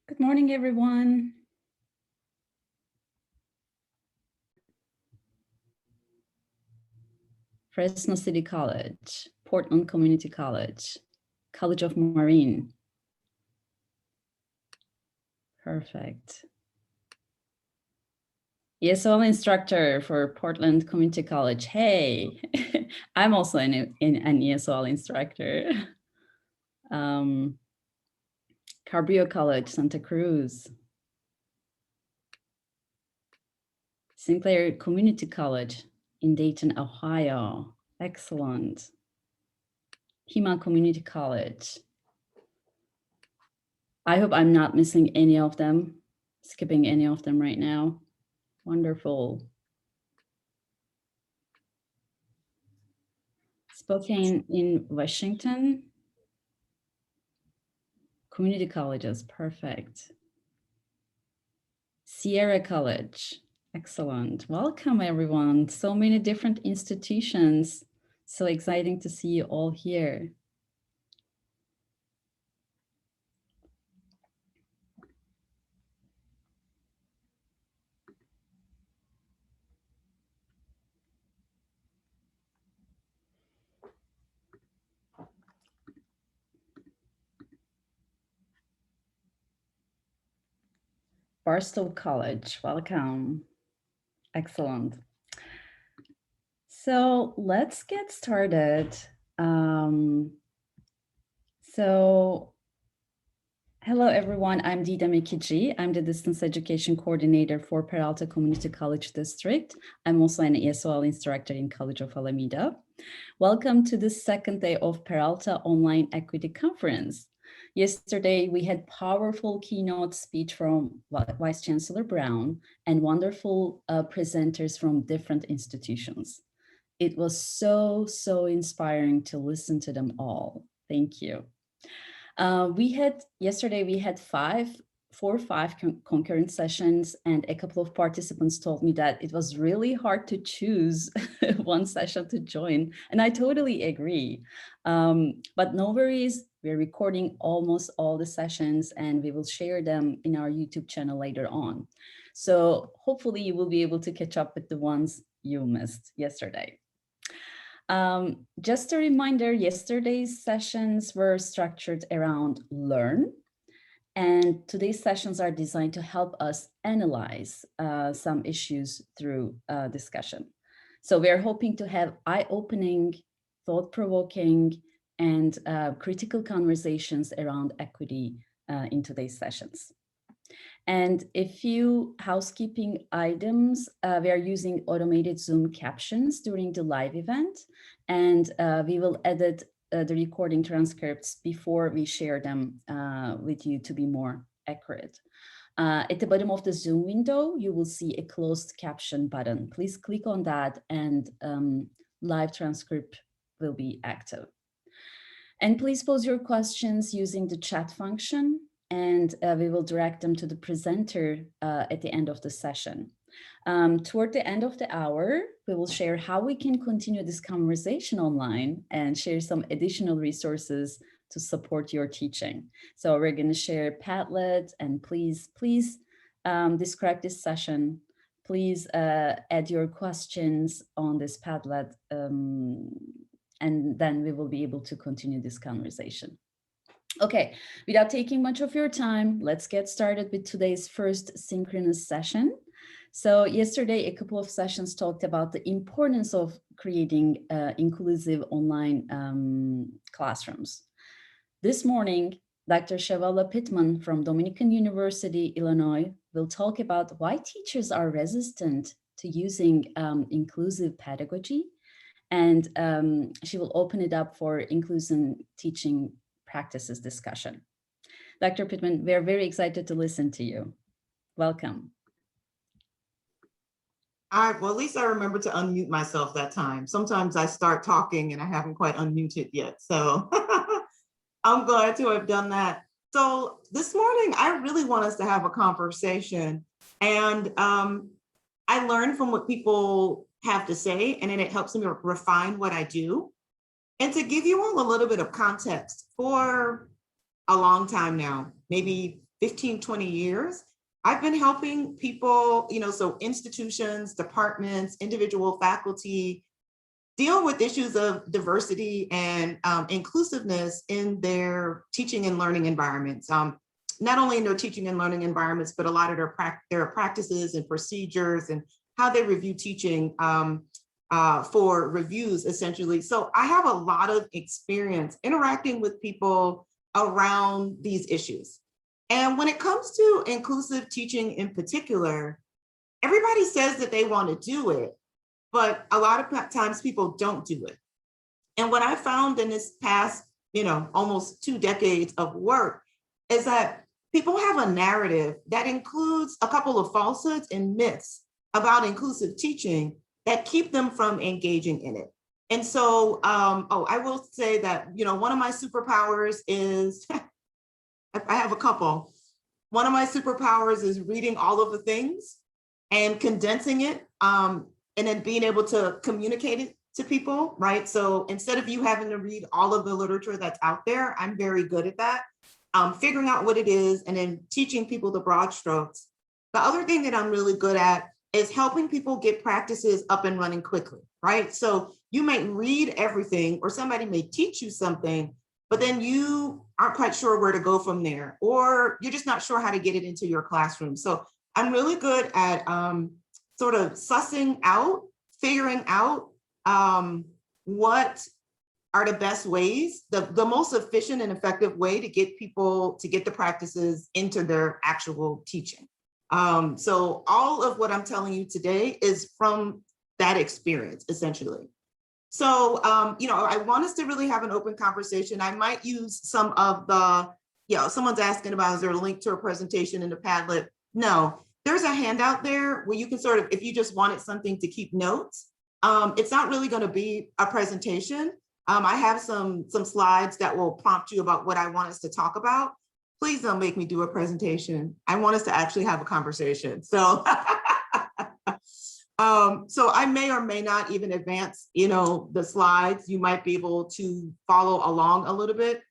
Good morning, everyone. Fresno City College, Portland Community College, College of Marine. Perfect. ESL instructor for Portland Community College. Hey, I'm also an ESL instructor. Cabrillo College, Santa Cruz. Sinclair Community College in Dayton, Ohio. Excellent. Pima Community College. I hope I'm not missing any of them, skipping any of them right now. Wonderful. Spokane in Washington. Community colleges, perfect. Sierra College, excellent. Welcome, everyone. So many different institutions. So exciting to see you all here. Barstow College, welcome. Excellent. So let's get started. Hello, everyone. I'm Dida Mikiji. I'm the Distance Education Coordinator for Peralta Community College District. I'm also an ESOL instructor in College of Alameda. Welcome to the second day of Peralta Online Equity Conference. Yesterday, we had powerful keynote speech from Vice Chancellor Brown and wonderful presenters from different institutions. It was so inspiring to listen to them all. Thank you. Yesterday we had four or five concurrent sessions, and a couple of participants told me that it was really hard to choose one session to join, and I totally agree. But no worries, we're recording almost all the sessions and we will share them in our YouTube channel later on. So hopefully you will be able to catch up with the ones you missed yesterday. Just a reminder, yesterday's sessions were structured around learn, and today's sessions are designed to help us analyze some issues through discussion. So we're hoping to have eye-opening, thought-provoking, and critical conversations around equity in today's sessions. And a few housekeeping items, we are using automated Zoom captions during the live event, and we will edit the recording transcripts before we share them with you to be more accurate. At the bottom of the Zoom window, you will see a closed caption button. Please click on that and live transcript will be active. And please pose your questions using the chat function, and we will direct them to the presenter at the end of the session. Toward the end of the hour, we will share how we can continue this conversation online and share some additional resources to support your teaching. So we're going to share Padlet, and please describe this session. Please add your questions on this Padlet, and then we will be able to continue this conversation. Okay, without taking much of your time, let's get started with today's first synchronous session. So yesterday, a couple of sessions talked about the importance of creating inclusive online classrooms. This morning, Dr. Chavella Pittman from Dominican University, Illinois, will talk about why teachers are resistant to using inclusive pedagogy, and she will open it up for inclusive teaching practices discussion. Dr. Pittman, we're very excited to listen to you. Welcome. All right, well, at least I remember to unmute myself that time. Sometimes I start talking and I haven't quite unmuted yet. So I'm glad to have done that. So this morning, I really want us to have a conversation, and I learn from what people have to say, and then it helps me refine what I do. And to give you all a little bit of context, for a long time now, maybe 15, 20 years, I've been helping people, so institutions, departments, individual faculty, deal with issues of diversity and inclusiveness in their teaching and learning environments. Not only in their teaching and learning environments, but a lot of their practices and procedures and how they review teaching for reviews, essentially. So I have a lot of experience interacting with people around these issues. And when it comes to inclusive teaching in particular, everybody says that they want to do it, but a lot of times people don't do it. And what I found in this past, almost 2 decades of work is that people have a narrative that includes a couple of falsehoods and myths about inclusive teaching that keep them from engaging in it. And so, I will say that, one of my superpowers is, I have a couple. One of my superpowers is reading all of the things and condensing it, and then being able to communicate it to people, right? So instead of you having to read all of the literature that's out there, I'm very good at that. Figuring out what it is and then teaching people the broad strokes. The other thing that I'm really good at is helping people get practices up and running quickly, right? So you may read everything or somebody may teach you something, but then you aren't quite sure where to go from there, or you're just not sure how to get it into your classroom. So I'm really good at sort of sussing out, figuring out what are the best ways, the most efficient and effective way to get people to get the practices into their actual teaching. So all of what I'm telling you today is from that experience, essentially. So, I want us to really have an open conversation. I might use some of the, someone's asking about, is there a link to a presentation in the Padlet? No, there's a handout there where you can sort of, if you just wanted something to keep notes, it's not really going to be a presentation. I have some slides that will prompt you about what I want us to talk about. Please don't make me do a presentation. I want us to actually have a conversation. So, so I may or may not even advance, the slides. You might be able to follow along a little bit.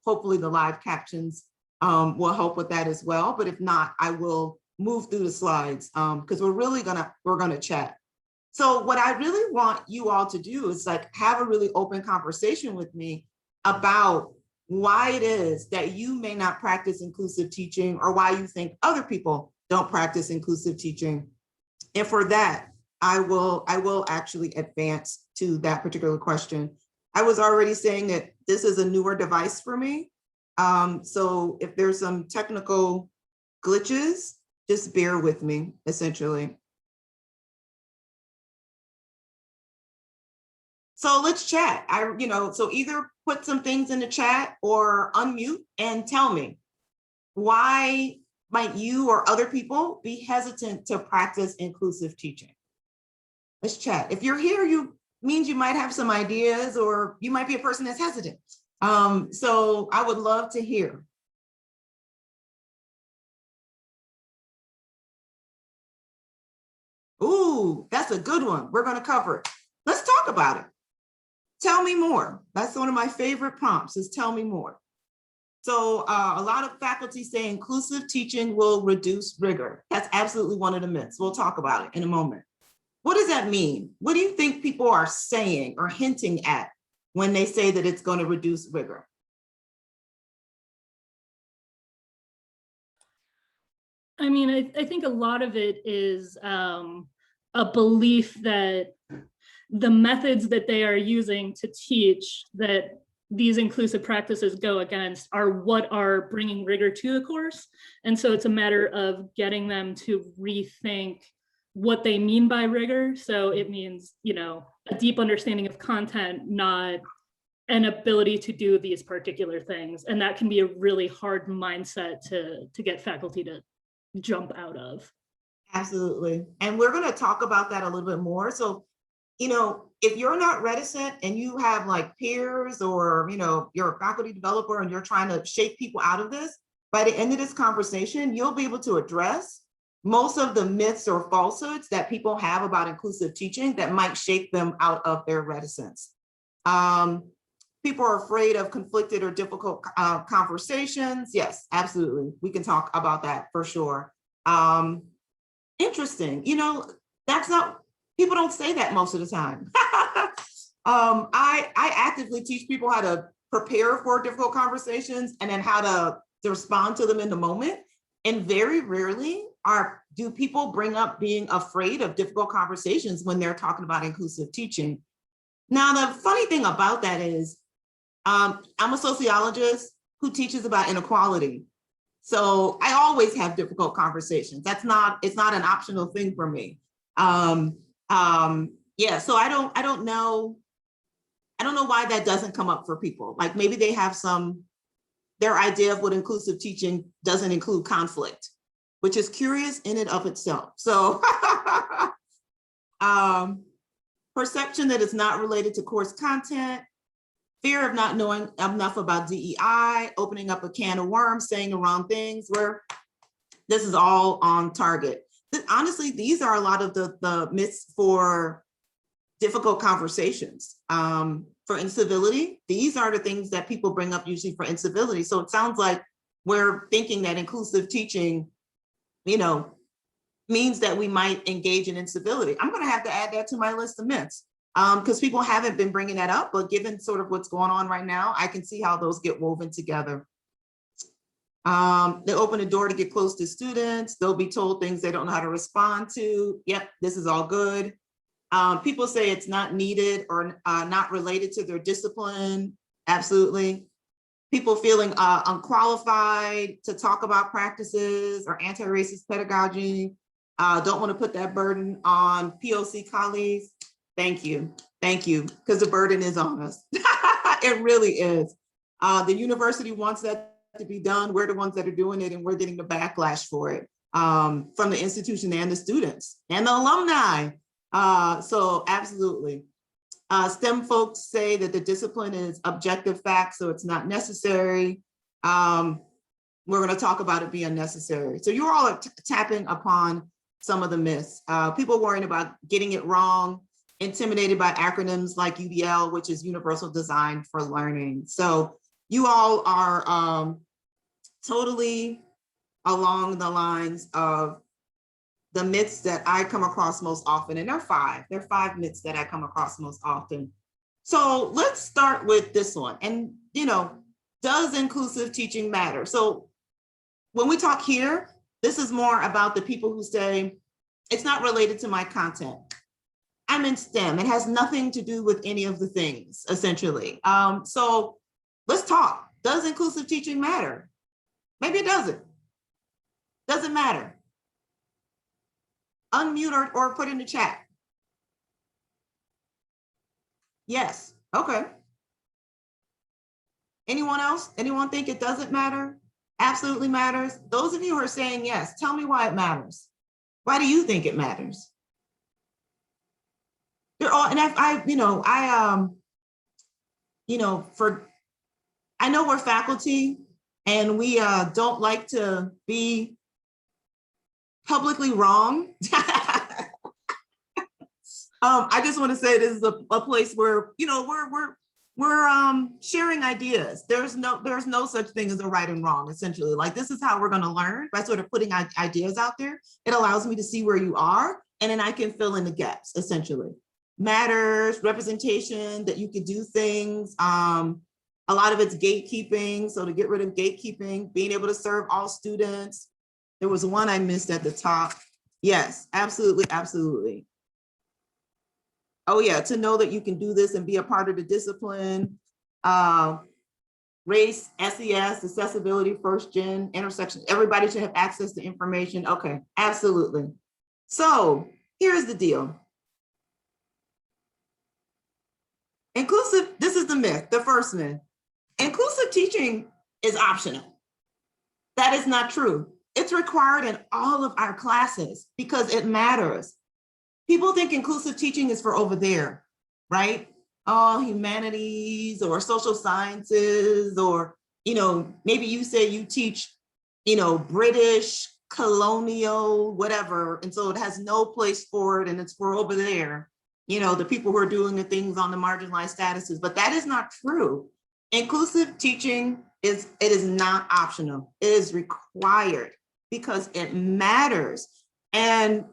Hopefully the live captions will help with that as well. But if not, I will move through the slides because we're gonna chat. So what I really want you all to do is have a really open conversation with me about why it is that you may not practice inclusive teaching or why you think other people don't practice inclusive teaching. And for that, I will actually advance to that particular question. I was already saying that this is a newer device for me. So if there's some technical glitches, just bear with me, essentially. So let's chat. So either put some things in the chat or unmute and tell me, why might you or other people be hesitant to practice inclusive teaching? Let's chat. If you're here, means you might have some ideas, or you might be a person that's hesitant. So I would love to hear. Ooh, that's a good one. We're going to cover it. Let's talk about it. Tell me more. That's one of my favorite prompts, is tell me more. So a lot of faculty say inclusive teaching will reduce rigor. That's absolutely one of the myths. We'll talk about it in a moment. What does that mean? What do you think people are saying or hinting at when they say that it's going to reduce rigor? I mean, I think a lot of it is a belief that the methods that they are using to teach that these inclusive practices go against are what are bringing rigor to the course. And so it's a matter of getting them to rethink what they mean by rigor. So it means, a deep understanding of content, not an ability to do these particular things. And that can be a really hard mindset to get faculty to jump out of. Absolutely. And we're going to talk about that a little bit more. So, if you're not reticent and you have peers or, you're a faculty developer and you're trying to shake people out of this, by the end of this conversation, you'll be able to address most of the myths or falsehoods that people have about inclusive teaching that might shake them out of their reticence. people are afraid of conflicted or difficult conversations. Yes, absolutely. We can talk about that for sure. Interesting. You know, that's not, people don't say that most of the time. I actively teach people how to prepare for difficult conversations and then how to respond to them in the moment. And very rarely do people bring up being afraid of difficult conversations when they're talking about inclusive teaching. Now, the funny thing about that is, I'm a sociologist who teaches about inequality. So I always have difficult conversations. It's not an optional thing for me. Yeah, so I don't know why that doesn't come up for people. Like maybe they have their idea of what inclusive teaching doesn't include conflict, which is curious in and of itself. So perception that it's not related to course content, fear of not knowing enough about DEI, opening up a can of worms, saying the wrong things, where this is all on target. Honestly, these are a lot of the myths for difficult conversations. For incivility, these are the things that people bring up usually for incivility. So it sounds like we're thinking that inclusive teaching, you know, means that we might engage in incivility. I'm going to have to add that to my list of myths because people haven't been bringing that up, but given sort of what's going on right now, I can see how those get woven together. They open the door to get close to students. They'll be told things they don't know how to respond to. Yep, this is all good. People say it's not needed or not related to their discipline. Absolutely. People feeling unqualified to talk about practices or anti-racist pedagogy. Don't want to put that burden on POC colleagues. Thank you, because the burden is on us. It really is. The university wants that to be done. We're the ones that are doing it, and we're getting the backlash for it from the institution and the students and the alumni. So absolutely. STEM folks say that the discipline is objective fact, so it's not necessary. We're going to talk about it being necessary. So you're all tapping upon some of the myths. People worrying about getting it wrong, intimidated by acronyms like UDL, which is Universal Design for Learning. So you all are totally along the lines of the myths that I come across most often, and there are five myths that I come across most often. So let's start with this one. And, you know, does inclusive teaching matter? So when we talk here, this is more about the people who say, it's not related to my content. I'm in STEM. It has nothing to do with any of the things, essentially. So let's talk. Does inclusive teaching matter? Maybe it doesn't. Doesn't matter. Unmute or put in the chat. Yes, okay. Anyone else? Anyone think it doesn't matter? Absolutely matters. Those of you who are saying yes, tell me why it matters. Why do you think it matters? They're all, and I know we're faculty and we don't like to be publicly wrong. I just want to say this is a place where, you know, we're sharing ideas. There's no such thing as a right and wrong, essentially. Like, this is how we're going to learn by sort of putting ideas out there. It allows me to see where you are, and then I can fill in the gaps, essentially. Matters, representation, that you can do things. A lot of it's gatekeeping. So to get rid of gatekeeping, being able to serve all students. There was one I missed at the top. Yes, absolutely, absolutely. Oh yeah, to know that you can do this and be a part of the discipline. Race, SES, accessibility, first gen, intersection. Everybody should have access to information. Okay, absolutely. So here's the deal. Inclusive, this is the myth, the first myth. Inclusive teaching is optional. That is not true. It's required in all of our classes because it matters. People think inclusive teaching is for over there, right? Oh, humanities or social sciences, or, you know, maybe you say you teach, you know, British, colonial, whatever. And so it has no place for it and it's for over there, you know, the people who are doing the things on the marginalized statuses, but that is not true. Inclusive teaching is not optional. It is required because it matters. And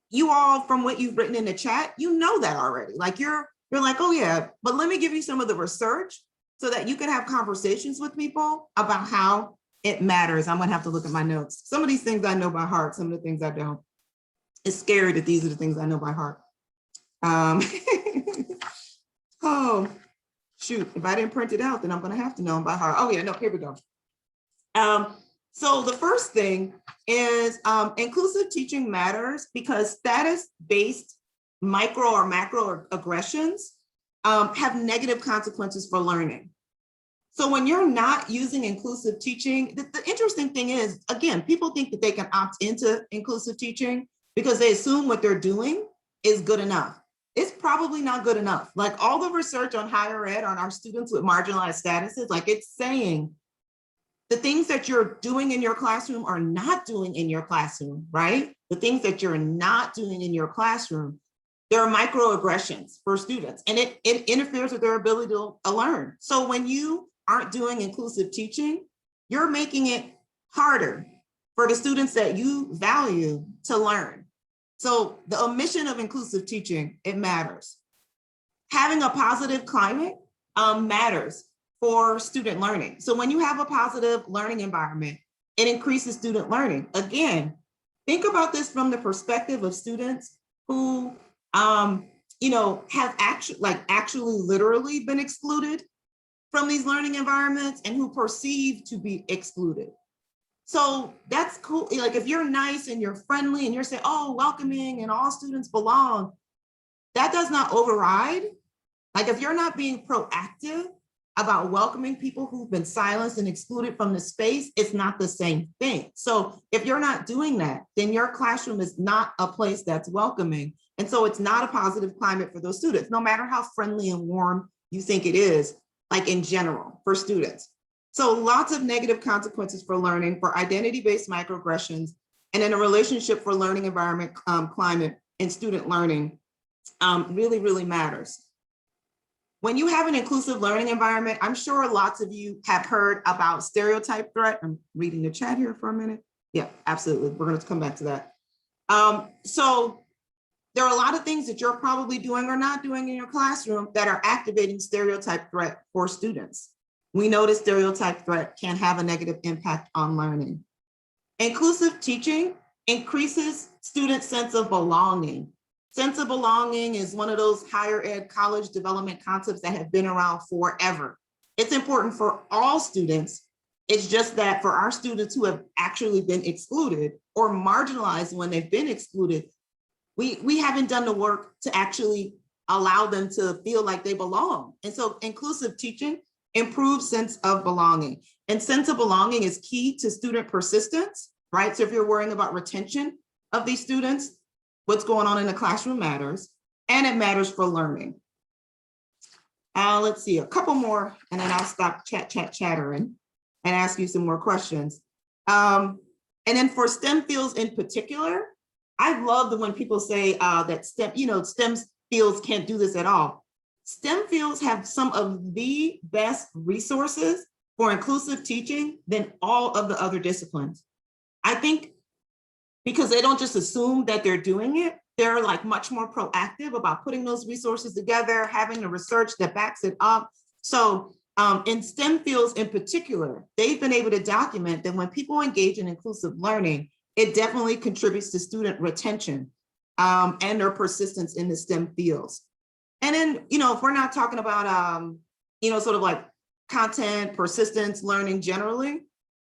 you all, from what you've written in the chat, you know that already. Like you're like, oh yeah, but let me give you some of the research so that you can have conversations with people about how it matters. I'm gonna have to look at my notes. Some of these things I know by heart, some of the things I don't. It's scary that these are the things I know by heart. Oh, shoot, if I didn't print it out, then I'm gonna have to know them by heart. Oh yeah, no, here we go. So the first thing is inclusive teaching matters because status-based micro or macro aggressions have negative consequences for learning. So when you're not using inclusive teaching, the interesting thing is, again, people think that they can opt into inclusive teaching because they assume what they're doing is good enough. It's probably not good enough. Like all the research on higher ed on our students with marginalized statuses, like it's saying the things that you're doing in your classroom are not doing in your classroom, right? The things that you're not doing in your classroom, there are microaggressions for students and it interferes with their ability to learn. So when you aren't doing inclusive teaching, you're making it harder for the students that you value to learn. So the omission of inclusive teaching, it matters. Having a positive climate matters for student learning. So when you have a positive learning environment, it increases student learning. Again, think about this from the perspective of students who have actually literally been excluded from these learning environments and who perceive to be excluded. So that's cool. Like if you're nice and you're friendly and you're saying, oh, welcoming and all students belong, that does not override. Like if you're not being proactive about welcoming people who've been silenced and excluded from the space, it's not the same thing. So if you're not doing that, then your classroom is not a place that's welcoming. And so it's not a positive climate for those students, no matter how friendly and warm you think it is, like in general for students. So lots of negative consequences for learning, for identity-based microaggressions, and in a relationship for learning environment, climate, and student learning really, really matters. When you have an inclusive learning environment, I'm sure lots of you have heard about stereotype threat. I'm reading the chat here for a minute. Yeah, absolutely. We're going to come back to that. So there are a lot of things that you're probably doing or not doing in your classroom that are activating stereotype threat for students. We know that stereotype threat can have a negative impact on learning. Inclusive teaching increases students' sense of belonging. Sense of belonging is one of those higher ed college development concepts that have been around forever. It's important for all students. It's just that for our students who have actually been excluded or marginalized when they've been excluded, we haven't done the work to actually allow them to feel like they belong. And so inclusive teaching improves sense of belonging. And sense of belonging is key to student persistence, right? So if you're worrying about retention of these students, what's going on in the classroom matters, and it matters for learning. Let's see, a couple more, and then I'll stop chattering and ask you some more questions. And then for STEM fields in particular, I love when people say that STEM fields can't do this at all. STEM fields have some of the best resources for inclusive teaching than all of the other disciplines. I think because they don't just assume that they're doing it, they're like much more proactive about putting those resources together, having the research that backs it up. So in STEM fields in particular, they've been able to document that when people engage in inclusive learning, it definitely contributes to student retention and their persistence in the STEM fields. And then, if we're not talking about, sort of like content, persistence, learning generally,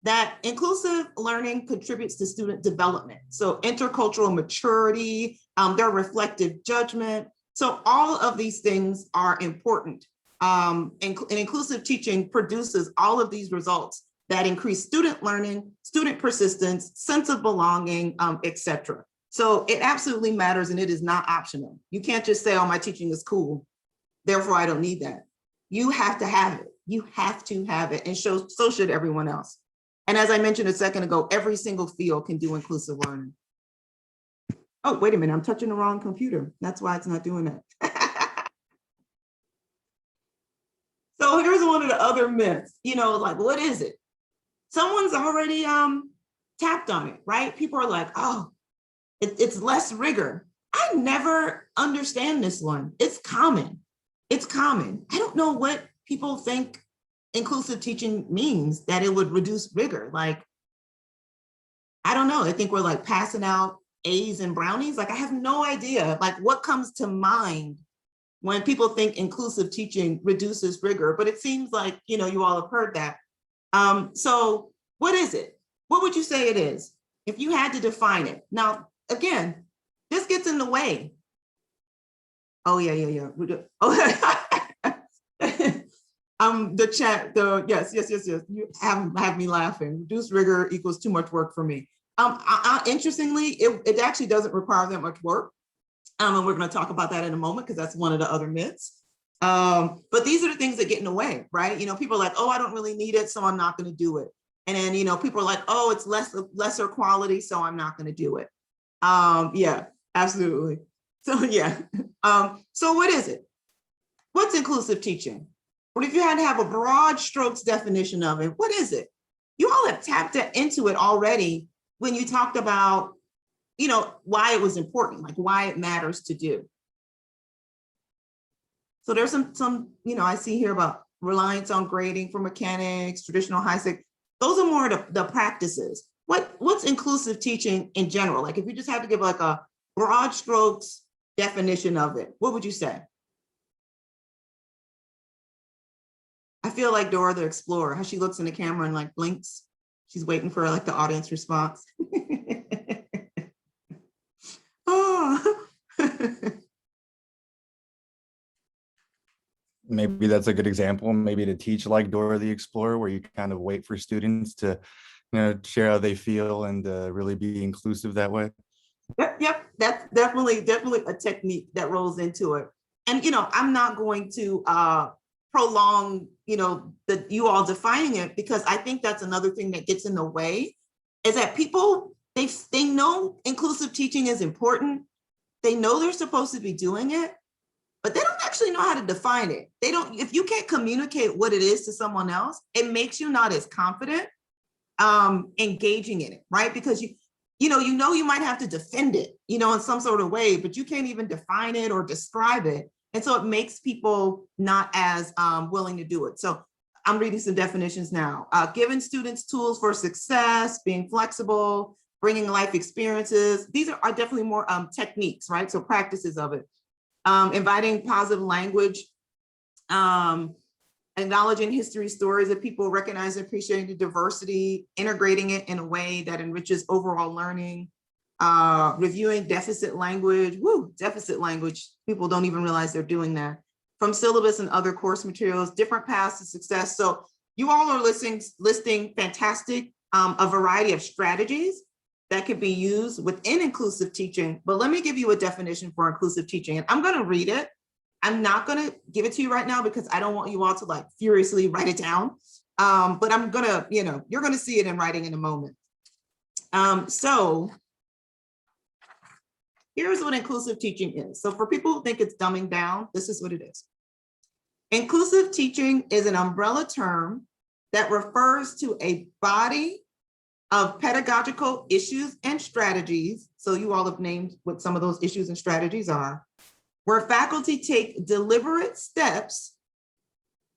that inclusive learning contributes to student development. So intercultural maturity, their reflective judgment. So all of these things are important. And inclusive teaching produces all of these results that increase student learning, student persistence, sense of belonging, et cetera. So it absolutely matters and it is not optional. You can't just say, oh, my teaching is cool, therefore I don't need that. You have to have it. You have to have it, and so should everyone else. And as I mentioned a second ago, every single field can do inclusive learning. Oh, wait a minute, I'm touching the wrong computer. That's why it's not doing that. So here's one of the other myths, like, what is it? Someone's already tapped on it, right? People are like, oh, it's less rigor. I never understand this one. It's common. It's common. I don't know what people think inclusive teaching means, that it would reduce rigor. Like, I don't know. I think we're like passing out A's and brownies. Like, I have no idea, like, what comes to mind when people think inclusive teaching reduces rigor, but it seems like, you all have heard that. So what is it? What would you say it is if you had to define it? Now, again, this gets in the way. Oh, yeah. Oh, the chat, yes. You have me laughing. Reduced rigor equals too much work for me. Interestingly, it actually doesn't require that much work. And we're going to talk about that in a moment, because that's one of the other myths. But these are the things that get in the way, right? People are like, oh, I don't really need it, so I'm not going to do it. And then, people are like, oh, it's lesser quality, so I'm not going to do it. Yeah, absolutely. So yeah. So what is it? What's inclusive teaching? What if you had to have a broad strokes definition of it? What is it? You all have tapped into it already when you talked about, why it was important, like why it matters to do. So there's some, I see here about reliance on grading for mechanics, traditional high sec. Those are more the practices. What's inclusive teaching in general? Like, if you just had to give like a broad strokes definition of it, what would you say? I feel like Dora the Explorer, how she looks in the camera and like blinks. She's waiting for like the audience response. Oh. Maybe that's a good example, maybe to teach like Dora the Explorer, where you kind of wait for students to, share how they feel and really be inclusive that way. Yep. That's definitely a technique that rolls into it. And, I'm not going to prolong, that you all defining it, because I think that's another thing that gets in the way, is that people, they know inclusive teaching is important. They know they're supposed to be doing it, but they don't actually know how to define it. If you can't communicate what it is to someone else, it makes you not as confident engaging in it, right? Because you might have to defend it, in some sort of way, but you can't even define it or describe it. And so it makes people not as willing to do it. So I'm reading some definitions now. Giving students tools for success, being flexible, bringing life experiences. These are definitely more techniques, right? So practices of it. Inviting positive language, acknowledging history stories that people recognize and appreciating the diversity, integrating it in a way that enriches overall learning, reviewing deficit language. Deficit language. People don't even realize they're doing that. From syllabus and other course materials, different paths to success. So you all are listing fantastic, a variety of strategies that could be used within inclusive teaching. But let me give you a definition for inclusive teaching. And I'm going to read it. I'm not going to give it to you right now, because I don't want you all to like furiously write it down. But I'm going to, you're going to see it in writing in a moment. So here's what inclusive teaching is. So for people who think it's dumbing down, this is what it is. Inclusive teaching is an umbrella term that refers to a body of pedagogical issues and strategies. So you all have named what some of those issues and strategies are, where faculty take deliberate steps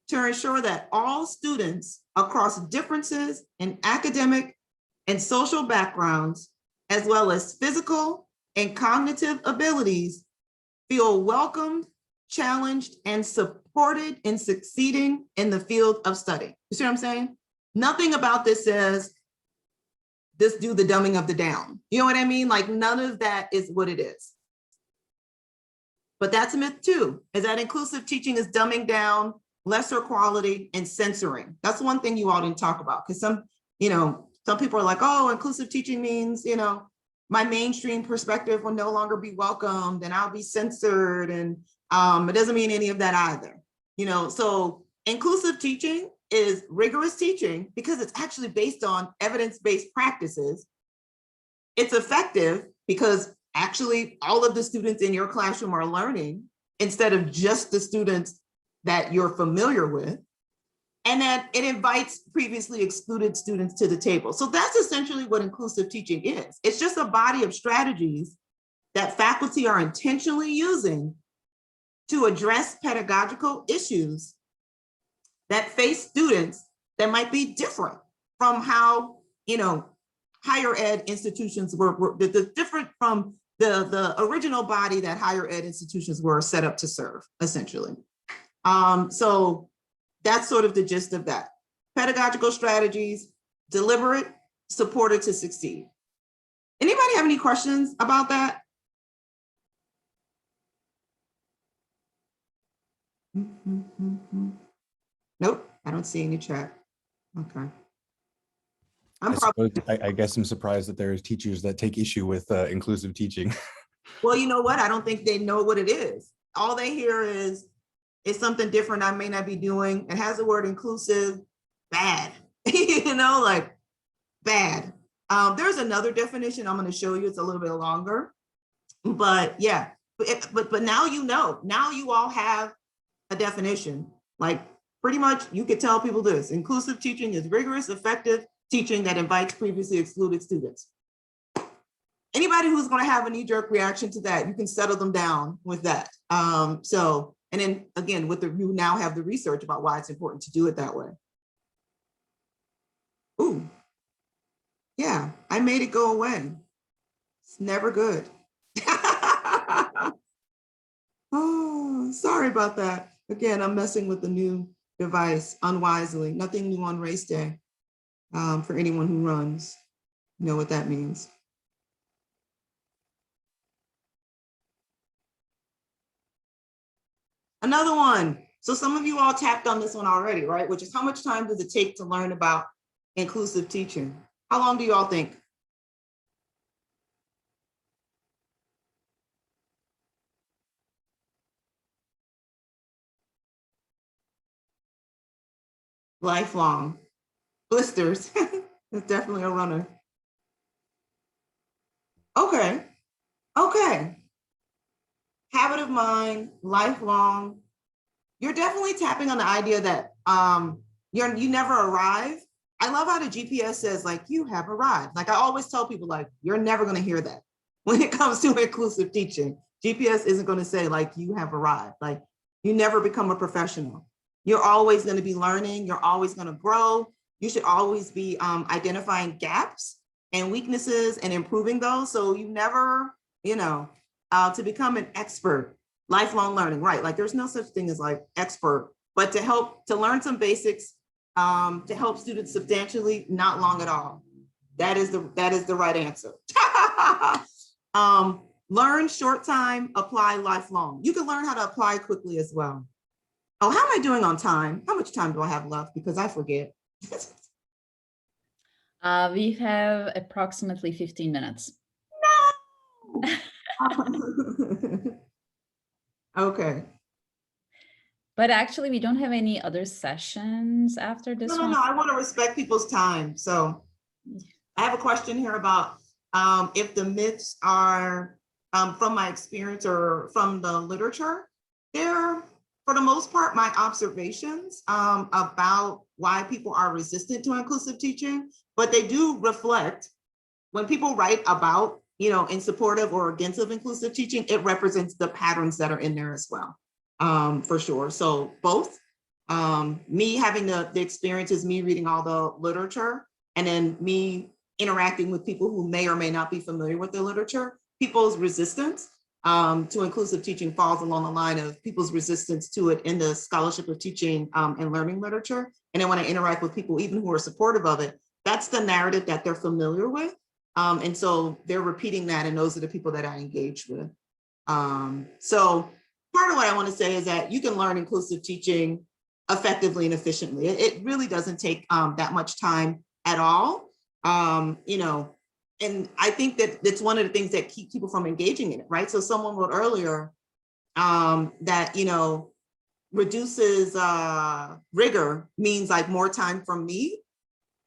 to ensure that all students across differences in academic and social backgrounds, as well as physical and cognitive abilities, feel welcomed, challenged, and supported in succeeding in the field of study. You see what I'm saying? Nothing about this says, this do the dumbing of the down. You know what I mean? Like, none of that is what it is. But that's a myth too, is that inclusive teaching is dumbing down, lesser quality, and censoring. That's one thing you all didn't talk about, because some people are like, oh, inclusive teaching means, my mainstream perspective will no longer be welcomed and I'll be censored. And it doesn't mean any of that either. So inclusive teaching is rigorous teaching because it's actually based on evidence-based practices. It's effective because actually all of the students in your classroom are learning instead of just the students that you're familiar with. And then it invites previously excluded students to the table. So that's essentially what inclusive teaching is. It's just a body of strategies that faculty are intentionally using to address pedagogical issues that face students that might be different from how, higher ed institutions were different from the original body that higher ed institutions were set up to serve, essentially. So that's sort of the gist of that. Pedagogical strategies, deliberate, supported to succeed. Anybody have any questions about that? Nope, I don't see any chat. Okay. I guess I'm surprised that there's teachers that take issue with inclusive teaching. Well, you know what? I don't think they know what it is. All they hear is, it's something different I may not be doing. It has the word inclusive, bad, like bad. There's another definition I'm going to show you. It's a little bit longer, but yeah, but now now you all have a definition. Like pretty much you could tell people this: inclusive teaching is rigorous, effective teaching that invites previously excluded students. Anybody who's going to have a knee-jerk reaction to that, you can settle them down with that. And then again, you now have the research about why it's important to do it that way. Ooh, yeah, I made it go away. It's never good. Oh, sorry about that. Again, I'm messing with the new device unwisely. Nothing new on race day. For anyone who runs, you know what that means. Another one. So some of you all tapped on this one already, right? Which is, how much time does it take to learn about inclusive teaching? How long do you all think? Lifelong. Blisters. It's definitely a runner. Okay. Habit of mind, lifelong. You're definitely tapping on the idea that you never arrive. I love how the GPS says, like, you have arrived. Like I always tell people, like, you're never going to hear that when it comes to inclusive teaching. GPS isn't going to say, like, you have arrived. Like, you never become a professional. You're always going to be learning. You're always going to grow. You should always be identifying gaps and weaknesses and improving those. So you never, to become an expert, lifelong learning, right? Like there's no such thing as like expert, but to learn some basics, to help students substantially, not long at all. That is the right answer. Learn short time, apply lifelong. You can learn how to apply quickly as well. Oh, how am I doing on time? How much time do I have left? Because I forget. We have approximately 15 minutes. No. Okay. But actually, we don't have any other sessions after this one. No, I want to respect people's time. So I have a question here about if the myths are from my experience or from the literature. They're, for the most part, my observations about why people are resistant to inclusive teaching, but they do reflect when people write about, in support of or against of inclusive teaching, it represents the patterns that are in there as well, for sure. So both me having the experiences, me reading all the literature, and then me interacting with people who may or may not be familiar with the literature, people's resistance to inclusive teaching falls along the line of people's resistance to it in the scholarship of teaching and learning literature. And then when I interact with people, even who are supportive of it, that's the narrative that they're familiar with. And so they're repeating that, and those are the people that I engage with. So part of what I want to say is that you can learn inclusive teaching effectively and efficiently. It really doesn't take that much time at all. And I think that it's one of the things that keep people from engaging in it, right? So someone wrote earlier that, reduces rigor means like more time from me.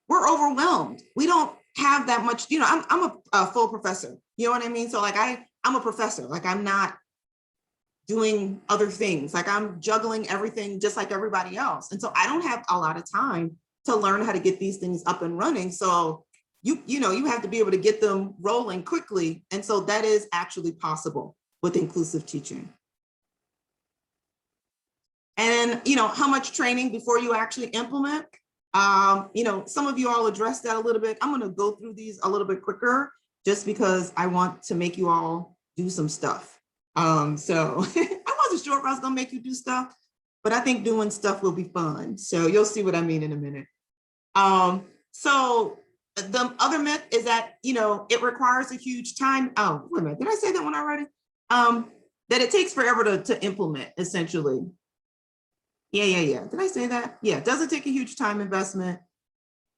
We're overwhelmed. We don't have that much, I'm a full professor, you know what I mean? So like I'm a professor, like I'm not doing other things. Like I'm juggling everything just like everybody else. And so I don't have a lot of time to learn how to get these things up and running. So you have to be able to get them rolling quickly. And so that is actually possible with inclusive teaching. And how much training before you actually implement? Some of you all addressed that a little bit. I'm going to go through these a little bit quicker just because I want to make you all do some stuff. So I wasn't sure if I was going to make you do stuff, but I think doing stuff will be fun. So you'll see what I mean in a minute. So the other myth is that, it requires a huge time. Oh, wait a minute. Did I say that one already? That it takes forever to implement, essentially. Yeah. Did I say that? Yeah, it doesn't take a huge time investment.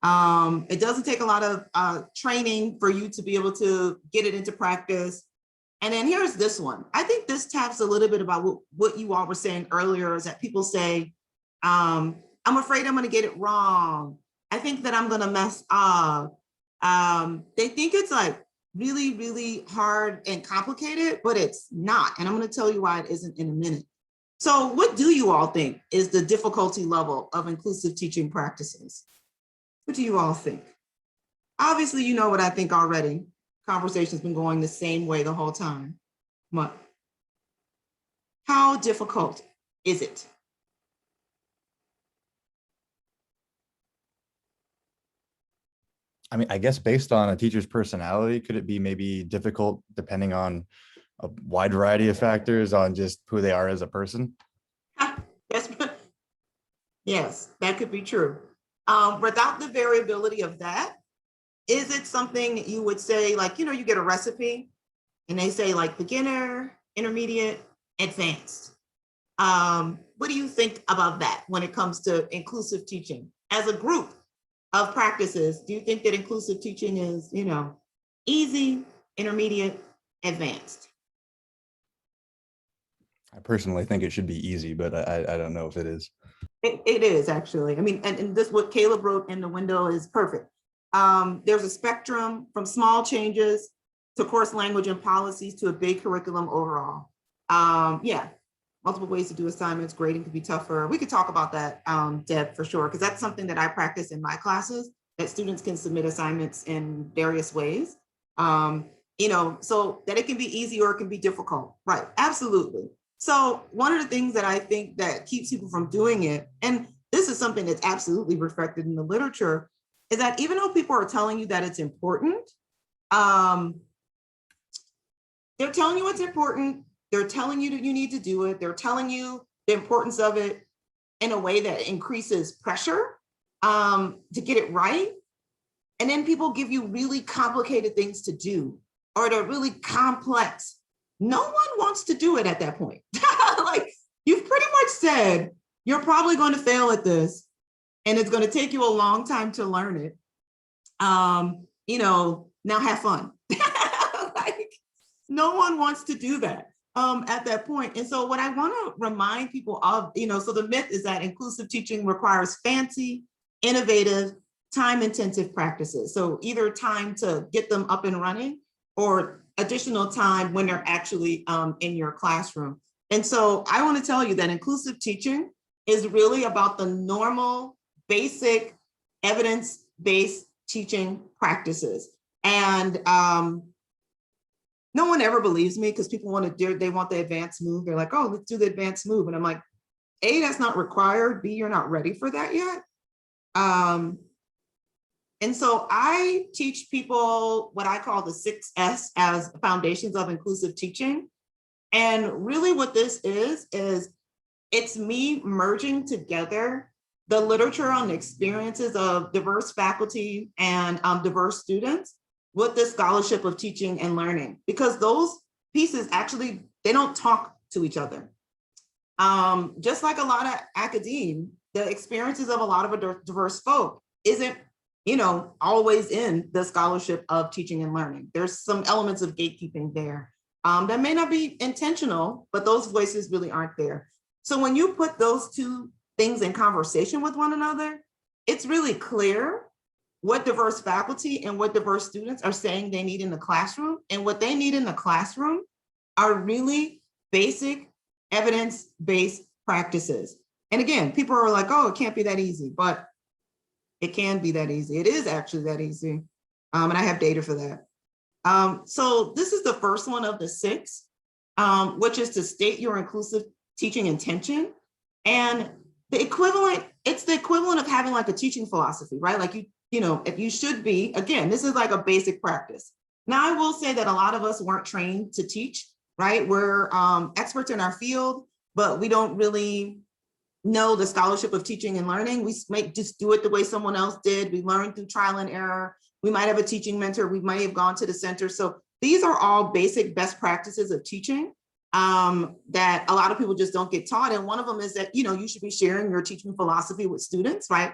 It doesn't take a lot of training for you to be able to get it into practice. And then here's this one. I think this taps a little bit about what you all were saying earlier, is that people say, I'm afraid I'm going to get it wrong. I think that I'm going to mess up. They think it's like really, really hard and complicated, but it's not. And I'm going to tell you why it isn't in a minute. So what do you all think is the difficulty level of inclusive teaching practices? What do you all think? Obviously, you know what I think already. Conversation's been going the same way the whole time. But how difficult is it? I mean, I guess based on a teacher's personality, could it be maybe difficult depending on a wide variety of factors on just who they are as a person? Yes, that could be true. Without the variability of that, is it something you would say, like, you get a recipe and they say like beginner, intermediate, advanced. What do you think about that when it comes to inclusive teaching as a group of practices? Do you think that inclusive teaching is, easy, intermediate, advanced? I personally think it should be easy, but I don't know if it is. It is actually. I mean, and this, what Caleb wrote in the window is perfect. There's a spectrum from small changes to course language and policies to a big curriculum overall. Yeah, multiple ways to do assignments. Grading could be tougher. We could talk about that, Deb, for sure, because that's something that I practice in my classes, that students can submit assignments in various ways. So that it can be easy or it can be difficult. Right, absolutely. So one of the things that I think that keeps people from doing it, and this is something that's absolutely reflected in the literature, is that even though people are telling you that it's important, they're telling you it's important, they're telling you that you need to do it, they're telling you the importance of it in a way that increases pressure to get it right. And then people give you really complicated things to do, or they're really complex. No one wants to do it at that point. Like, you've pretty much said, you're probably going to fail at this, and it's going to take you a long time to learn it. Now have fun. Like, no one wants to do that at that point. And so what I want to remind people of, so the myth is that inclusive teaching requires fancy, innovative, time-intensive practices. So either time to get them up and running, or additional time when they're actually in your classroom. And so I want to tell you that inclusive teaching is really about the normal, basic, evidence-based teaching practices. And no one ever believes me, because people want the advanced move. They're like, oh, let's do the advanced move. And I'm like, A, that's not required. B, you're not ready for that yet. And so I teach people what I call the 6S as foundations of inclusive teaching. And really what this is it's me merging together the literature on the experiences of diverse faculty and diverse students with the scholarship of teaching and learning, because those pieces actually, they don't talk to each other. Just like a lot of academia, the experiences of a lot of diverse folk isn't always in the scholarship of teaching and learning. There's some elements of gatekeeping there that may not be intentional, but those voices really aren't there. So when you put those two things in conversation with one another, it's really clear what diverse faculty and what diverse students are saying they need in the classroom. And what they need in the classroom are really basic evidence-based practices. And again, people are like, oh, it can't be that easy, but it can be that easy. It is actually that easy. And I have data for that. So this is the first one of the 6, which is to state your inclusive teaching intention. And the equivalent, it's the equivalent of having like a teaching philosophy, right? Like you know, if you should be, again, this is like a basic practice. Now I will say that a lot of us weren't trained to teach, right? We're experts in our field, but we don't really know the scholarship of teaching and learning. We might just do it the way someone else did. We learn through trial and error. We might have a teaching mentor. We might have gone to the center. So these are all basic best practices of teaching that a lot of people just don't get taught. And one of them is that, you know, you should be sharing your teaching philosophy with students, right?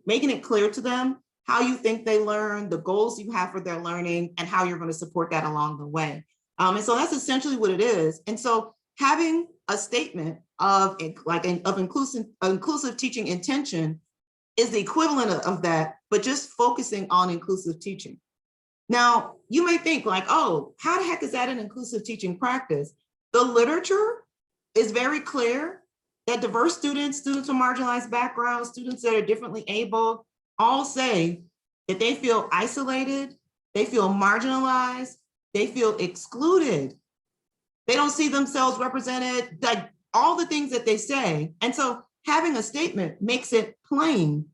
Making it clear to them how you think they learn, the goals you have for their learning, and how you're going to support that along the way. And so that's essentially what it is. And so having a statement of inclusive teaching intention is the equivalent of that, but just focusing on inclusive teaching. Now, you may think like, oh, how the heck is that an inclusive teaching practice? The literature is very clear that diverse students from marginalized backgrounds, students that are differently able, all say that they feel isolated, they feel marginalized, they feel excluded. They don't see themselves represented, like all the things that they say. And so having a statement makes it plain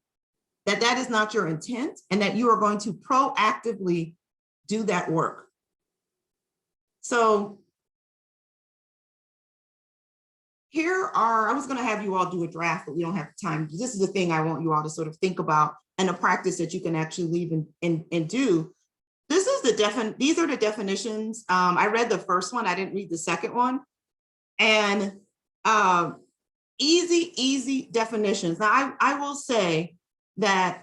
that that is not your intent and that you are going to proactively do that work. So I was going to have you all do a draft, but we don't have time. This is the thing I want you all to sort of think about and a practice that you can actually leave and do. These are the definitions. I read the first one. I didn't read the second one. And easy definitions. Now, I will say that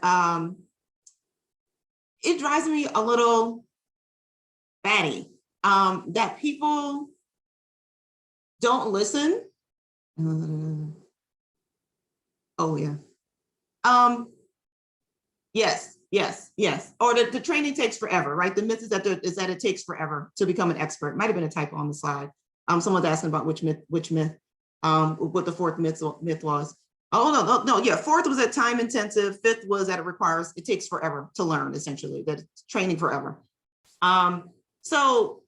it drives me a little batty that people don't listen. Oh, yeah. Yes. Or the training takes forever, right? The myth is that it takes forever to become an expert. Might have been a typo on the slide. Someone's asking about which myth, what the 4th myth was. Oh, no, yeah. 4th was that time intensive. 5th was that it takes forever to learn, essentially, that it's training forever. So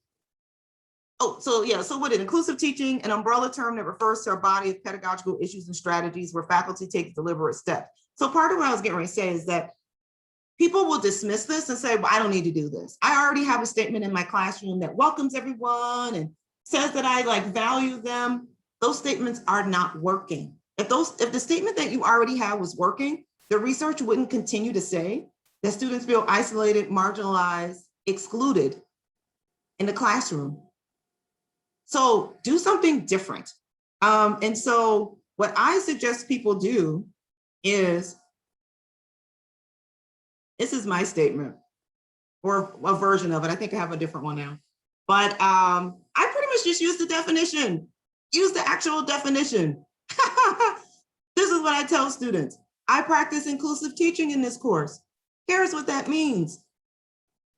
what is inclusive teaching? An umbrella term that refers to a body of pedagogical issues and strategies where faculty takes deliberate steps. So part of what I was getting ready to say is that people will dismiss this and say, well, I don't need to do this. I already have a statement in my classroom that welcomes everyone and says that I value them. Those statements are not working. If the statement that you already have was working, the research wouldn't continue to say that students feel isolated, marginalized, excluded in the classroom. So do something different. And so what I suggest people do is, this is my statement, or a version of it. I think I have a different one now. But I pretty much just use the definition, use the actual definition. This is what I tell students. I practice inclusive teaching in this course. Here's what that means.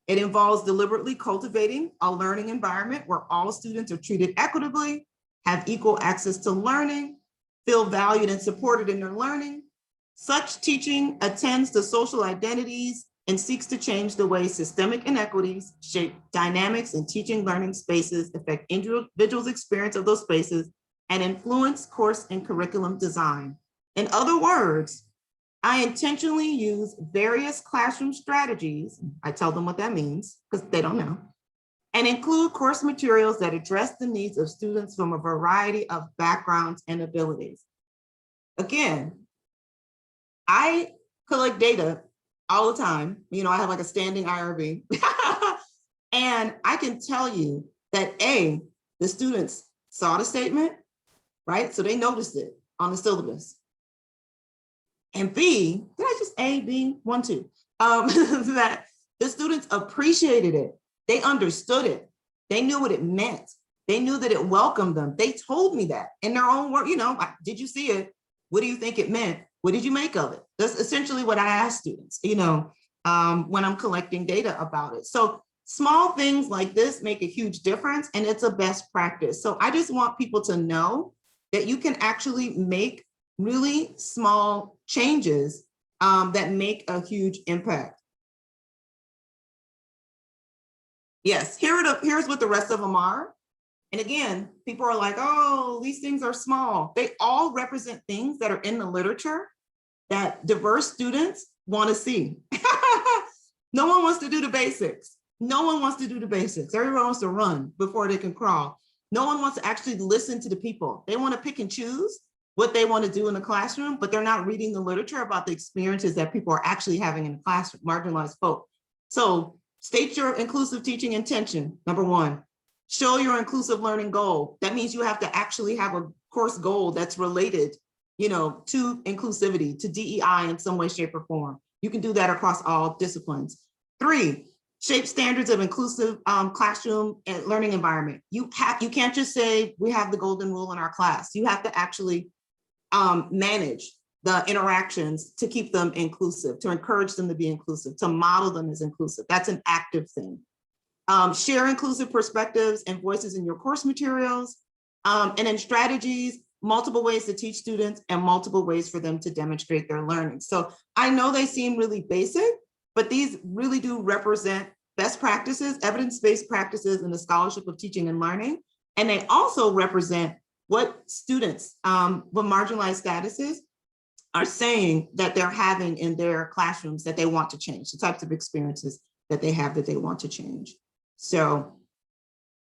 It involves deliberately cultivating a learning environment where all students are treated equitably, have equal access to learning, feel valued and supported in their learning. Such teaching attends to social identities and seeks to change the way systemic inequities shape dynamics in teaching learning spaces, affect individuals' experience of those spaces, and influence course and curriculum design. In other words, I intentionally use various classroom strategies, I tell them what that means because they don't know, and include course materials that address the needs of students from a variety of backgrounds and abilities. Again, I collect data all the time. I have like a standing IRB. And I can tell you that A, the students saw the statement, right? So they noticed it on the syllabus. And B, did I just A, B, 1, 2? That the students appreciated it. They understood it. They knew what it meant. They knew that it welcomed them. They told me that in their own words. Did you see it? What do you think it meant? What did you make of it? That's essentially what I ask students, when I'm collecting data about it. So Small things like this make a huge difference, and it's a best practice. So I just want people to know that you can actually make really small changes that make a huge impact. Yes, here's what the rest of them are. And again, people are like, oh, these things are small. They all represent things that are in the literature that diverse students want to see. No one wants to do the basics. No one wants to do the basics. Everyone wants to run before they can crawl. No one wants to actually listen to the people. They want to pick and choose what they want to do in the classroom, but they're not reading the literature about the experiences that people are actually having in the classroom, marginalized folk. So state your inclusive teaching intention, number one. Show your inclusive learning goal. That means you have to actually have a course goal that's related, to inclusivity, to DEI in some way, shape, or form. You can do that across all disciplines. 3, shape standards of inclusive classroom and learning environment. You can't just say we have the golden rule in our class. You have to actually manage the interactions to keep them inclusive, to encourage them to be inclusive, to model them as inclusive. That's an active thing. Share inclusive perspectives and voices in your course materials, and then strategies, multiple ways to teach students and multiple ways for them to demonstrate their learning. So I know they seem really basic, but these really do represent best practices, evidence-based practices in the scholarship of teaching and learning. And they also represent what students with marginalized statuses are saying that they're having in their classrooms that they want to change, the types of experiences that they have that they want to change. So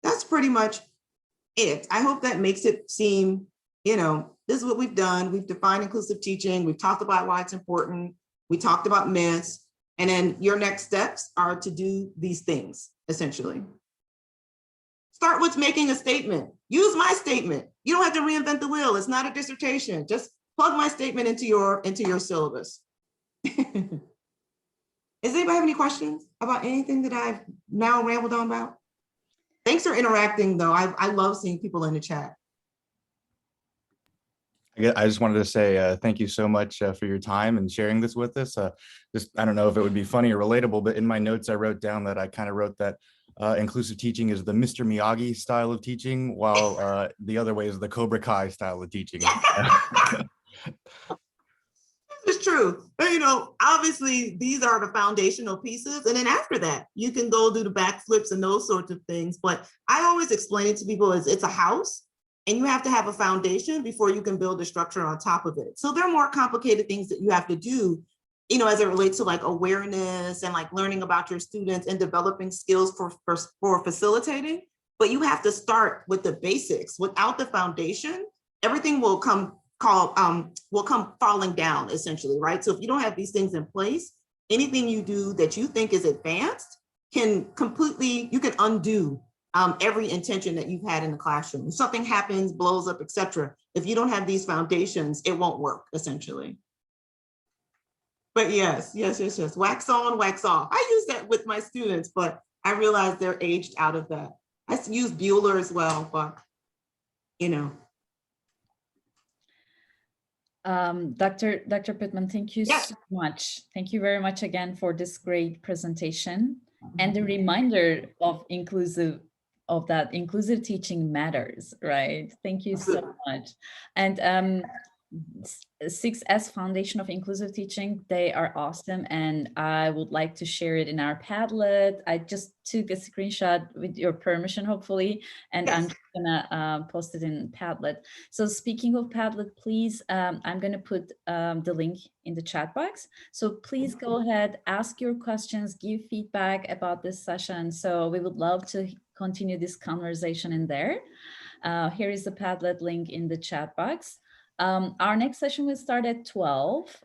that's pretty much it. I hope that makes it seem, this is what we've done. We've defined inclusive teaching. We've talked about why it's important. We talked about myths. And then your next steps are to do these things, essentially. Start with making a statement. Use my statement. You don't have to reinvent the wheel. It's not a dissertation. Just plug my statement into your syllabus. Does anybody have any questions about anything that I've now rambled on about? Thanks for interacting, though. I love seeing people in the chat. I just wanted to say thank you so much for your time and sharing this with us. I don't know if it would be funny or relatable, but in my notes, I wrote down that I kind of wrote that inclusive teaching is the Mr. Miyagi style of teaching, while the other way is the Cobra Kai style of teaching. It's true. But, obviously these are the foundational pieces. And then after that, you can go do the backflips and those sorts of things. But I always explain it to people as it's a house and you have to have a foundation before you can build a structure on top of it. So there are more complicated things that you have to do, as it relates to like awareness and like learning about your students and developing skills for facilitating. But you have to start with the basics. Without the foundation, everything will come falling down, essentially, right? So if you don't have these things in place, anything you do that you think is advanced you can undo every intention that you've had in the classroom. If something happens, blows up, etc. If you don't have these foundations, it won't work, essentially. But yes, wax on, wax off. I use that with my students, but I realize they're aged out of that. I use Bueller as well, but Dr. Pittman, thank you so much. Thank you very much again for this great presentation and the reminder of inclusive teaching matters, right? Thank you so much. And 6S Foundation of Inclusive Teaching, they are awesome, and I would like to share it in our Padlet. I just took a screenshot with your permission, hopefully, and I'm just gonna post it in Padlet. So speaking of Padlet, please, I'm gonna put the link in the chat box. So please go ahead, ask your questions, give feedback about this session. So we would love to continue this conversation in there. Here is the Padlet link in the chat box. Our next session will start at 12.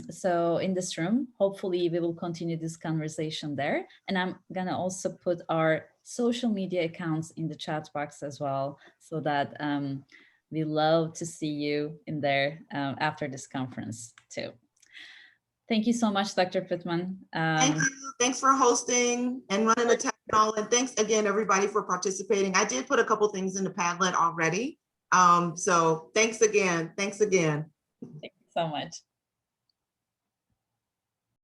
So in this room, hopefully we will continue this conversation there. And I'm gonna also put our social media accounts in the chat box as well, so that we love to see you in there after this conference too. Thank you so much, Dr. Pittman. Thank you. Thanks for hosting and running the town hall. And thanks again, everybody, for participating. I did put a couple things in the Padlet already. So thanks again. Thanks again. Thank you so much.